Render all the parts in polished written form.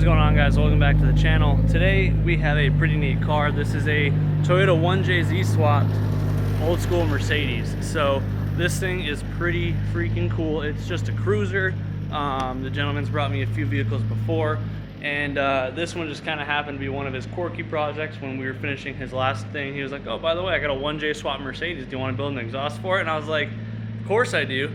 going on, guys? Welcome back to the channel. Today we have a pretty neat car. This is a Toyota 1JZ swapped old school Mercedes. So this thing is pretty freaking cool. It's just a cruiser. The gentleman's brought me a few vehicles before, and this one just kind of happened to be one of his quirky projects. When we were finishing his last thing, he was like, oh, by the way, I got a 1J swap Mercedes. Do you want to build an exhaust for it? And I was like, of course I do.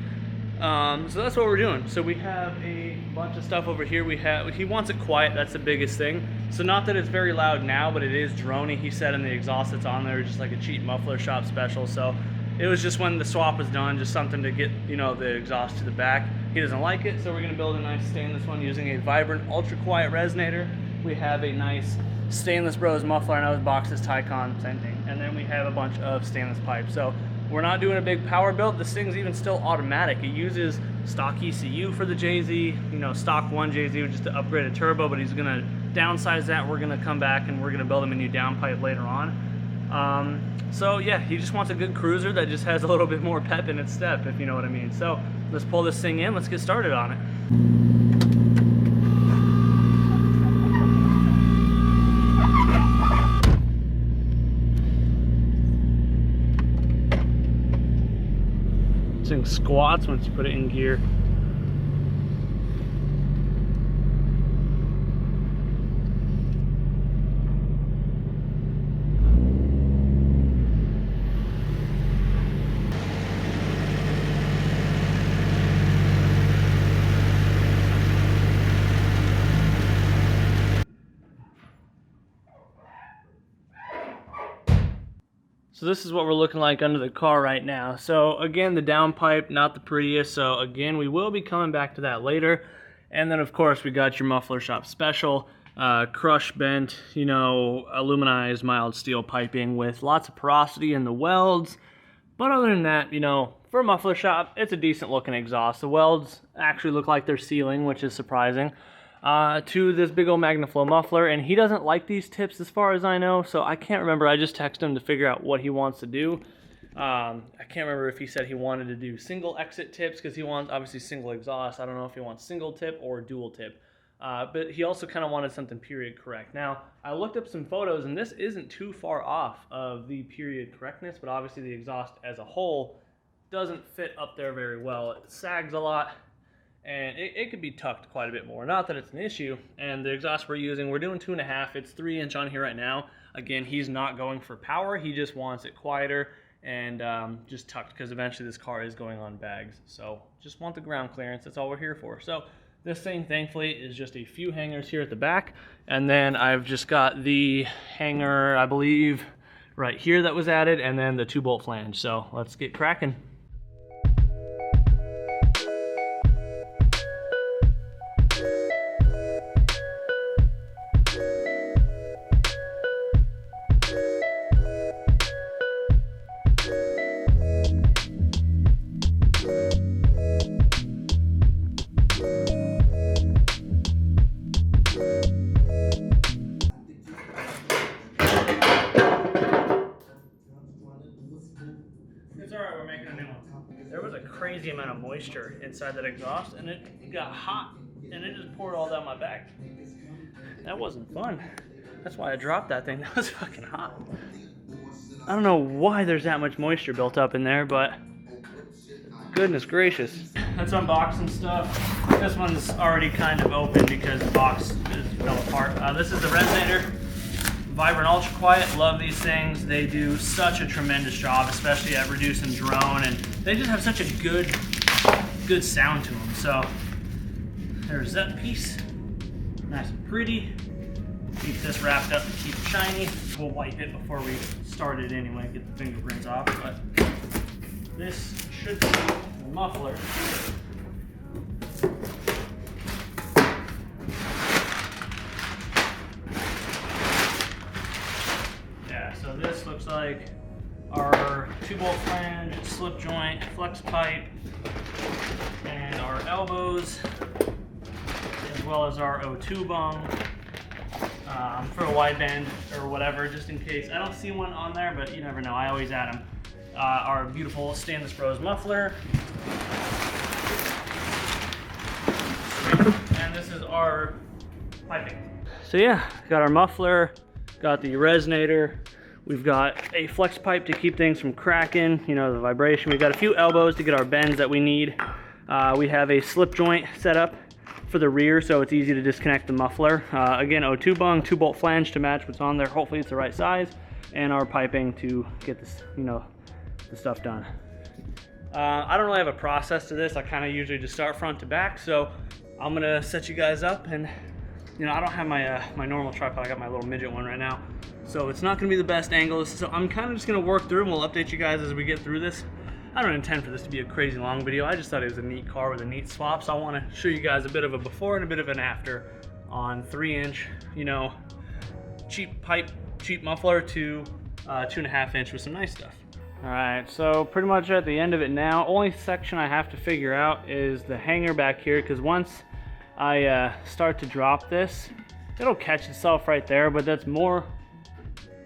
So that's what we're doing. So we have a bunch of stuff over here. He wants it quiet. That's the biggest thing. So not that it's very loud now, but it is drony. He said in the exhaust that's on there, just like a cheap muffler shop special. So it was just when the swap was done, just something to get, you know, the exhaust to the back. He doesn't like it, so we're gonna build a nice stainless one using a vibrant, ultra quiet resonator. We have a nice stainless bros muffler. I know his box is Tycon, same thing. And then we have a bunch of stainless pipes. So we're not doing a big power build. This thing's even still automatic. It uses stock ECU for the JZ, you know, stock 1JZ with just an upgraded turbo, but he's gonna downsize that. We're gonna come back and we're gonna build him a new downpipe later on. So yeah, he just wants a good cruiser that just has a little bit more pep in its step, if you know what I mean. So let's pull this thing in, let's get started on it. Squats once you put it in gear. So this is what we're looking like under the car right now. So again, the downpipe, not the prettiest. So again, we will be coming back to that later. And then of course, we got your muffler shop special, crush bent, you know, aluminized mild steel piping with lots of porosity in the welds. But other than that, you know, for a muffler shop, it's a decent looking exhaust. The welds actually look like they're sealing, which is surprising. To this big old MagnaFlow muffler, and he doesn't like these tips as far as I know, so I can't remember. I just texted him to figure out what he wants to do. I can't remember if he said he wanted to do single exit tips, because he wants obviously single exhaust. I don't know if he wants single tip or dual tip, but he also kind of wanted something period correct. Now I looked up some photos, and this isn't too far off of the period correctness, but obviously the exhaust as a whole doesn't fit up there very well. It sags a lot, and it could be tucked quite a bit more. Not that it's an issue. And the exhaust we're using, we're doing 2.5. It's 3-inch on here right now. Again, he's not going for power. He just wants it quieter and just tucked, because eventually this car is going on bags. So just want the ground clearance. That's all we're here for. So this thing, thankfully, is just a few hangers here at the back. And then I've just got the hanger, I believe, right here that was added, and then the 2-bolt flange. So let's get cracking. It's alright, we're making a new one. There was a crazy amount of moisture inside that exhaust, and it got hot, and it just poured all down my back. That wasn't fun. That's why I dropped that thing. That was fucking hot. I don't know why there's that much moisture built up in there, but goodness gracious. Let's unbox some stuff. This one's already kind of open because the box fell apart. This is the resonator. Vibrant ultra quiet, love these things. They do such a tremendous job, especially at reducing drone, and they just have such a good sound to them. So there's that piece, nice and pretty. Keep this wrapped up to keep it shiny. We'll wipe it before we start it anyway, get the fingerprints off. But this should be the muffler. So this looks like our 2-bolt flange, slip joint, flex pipe, and our elbows, as well as our O2 bung for a wideband or whatever, just in case. I don't see one on there, but you never know. I always add them. Our beautiful stainless bros muffler. And this is our piping. So yeah, got our muffler, got the resonator, we've got a flex pipe to keep things from cracking, you know, the vibration. We've got a few elbows to get our bends that we need. We have a slip joint set up for the rear, so it's easy to disconnect the muffler. Again, O2 bung, 2-bolt flange to match what's on there. Hopefully it's the right size, and our piping to get this, you know, the stuff done. I don't really have a process to this. I kind of usually just start front to back, so I'm gonna set you guys up. And you know, I don't have my my normal tripod. I got my little midget one right now, so it's not gonna be the best angles. So I'm kind of just gonna work through, and we'll update you guys as we get through this. I don't intend for this to be a crazy long video. I just thought it was a neat car with a neat swap, so I want to show you guys a bit of a before and a bit of an after on 3-inch, you know, cheap pipe, cheap muffler to 2.5-inch with some nice stuff. All right, so pretty much at the end of it now. Only section I have to figure out is the hanger back here, because once I start to drop this, it'll catch itself right there, but that's more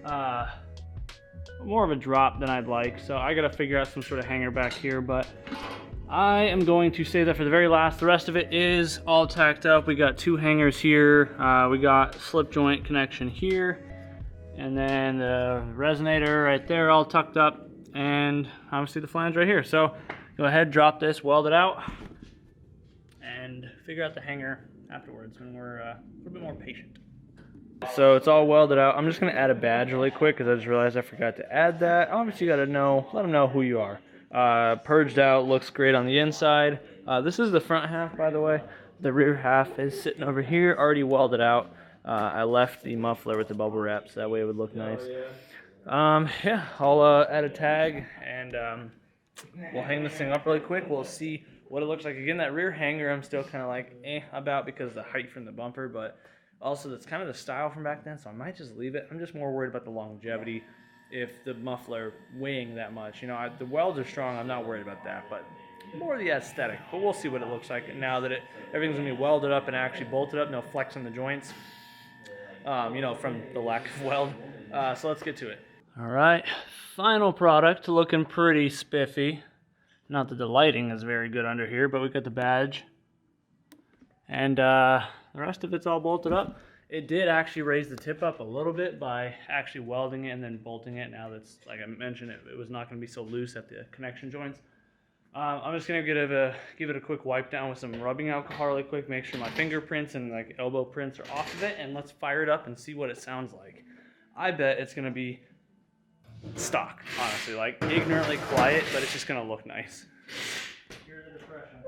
of a drop than I'd like, so I gotta figure out some sort of hanger back here, but I am going to save that for the very last. The rest of it is all tacked up. We got 2 hangers here, we got slip joint connection here, and then the resonator right there all tucked up, and obviously the flange right here. So go ahead, drop this, weld it out, and figure out the hanger afterwards when we're a little bit more patient. So it's all welded out. I'm just gonna add a badge really quick because I just realized I forgot to add that. Obviously you gotta know, let them know who you are. Purged out, looks great on the inside. This is the front half, by the way. The rear half is sitting over here, already welded out. I left the muffler with the bubble wrap so that way it would look nice. Yeah, I'll add a tag, and we'll hang this thing up really quick. We'll see what it looks like. Again, that rear hanger I'm still kind of like about because of the height from the bumper, but also that's kind of the style from back then, so I might just leave it. I'm just more worried about the longevity if the muffler weighing that much. You know, the welds are strong, I'm not worried about that, but more the aesthetic. But we'll see what it looks like now that everything's gonna be welded up and actually bolted up, no flex in the joints, you know, from the lack of weld. So let's get to it. All right, final product, looking pretty spiffy. Not that the lighting is very good under here, but we got the badge. And the rest of it's all bolted up. It did actually raise the tip up a little bit by actually welding it and then bolting it. Now that's, like I mentioned, it was not going to be so loose at the connection joints. I'm just going to give it a quick wipe down with some rubbing alcohol really quick, make sure my fingerprints and like elbow prints are off of it, and let's fire it up and see what it sounds like. I bet it's going to be stock, honestly, like ignorantly quiet, but it's just going to look nice. Here's the depression.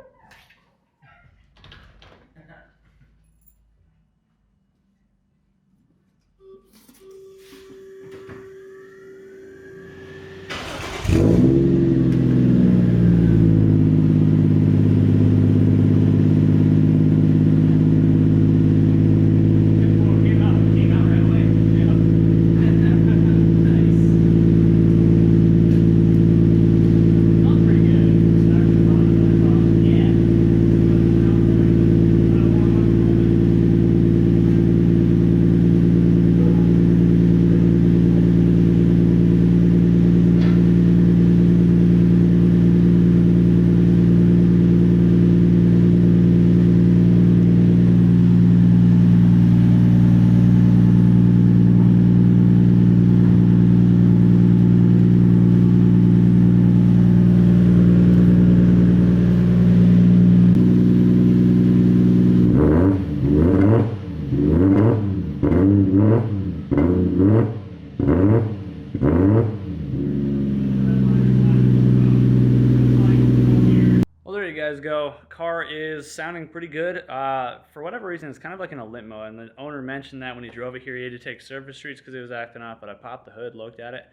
Well, there you guys go. Car is sounding pretty good. For whatever reason, it's kind of like in a limp mode, and the owner mentioned that when he drove it here, he had to take surface streets because it was acting up, but I popped the hood, looked at it.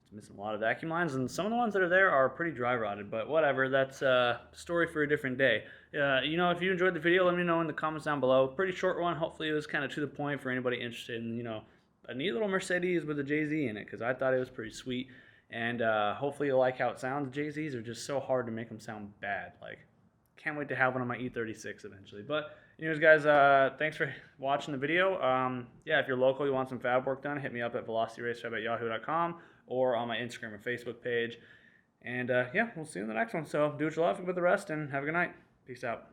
It's missing a lot of vacuum lines, and some of the ones that are there are pretty dry rotted, but whatever, that's a story for a different day. You know, if you enjoyed the video, let me know in the comments down below. Pretty short one. Hopefully it was kind of to the point for anybody interested in, you know, a neat little Mercedes with a JZ in it, because I thought it was pretty sweet. And hopefully you like how it sounds. JZs are just so hard to make them sound bad. Like, can't wait to have one on my E36 eventually. But anyways, guys, thanks for watching the video. Yeah, if you're local, you want some fab work done, hit me up at velocityracershop@yahoo.com or on my Instagram or Facebook page. And yeah, we'll see you in the next one. So do what you love, with the rest, and have a good night. Peace out.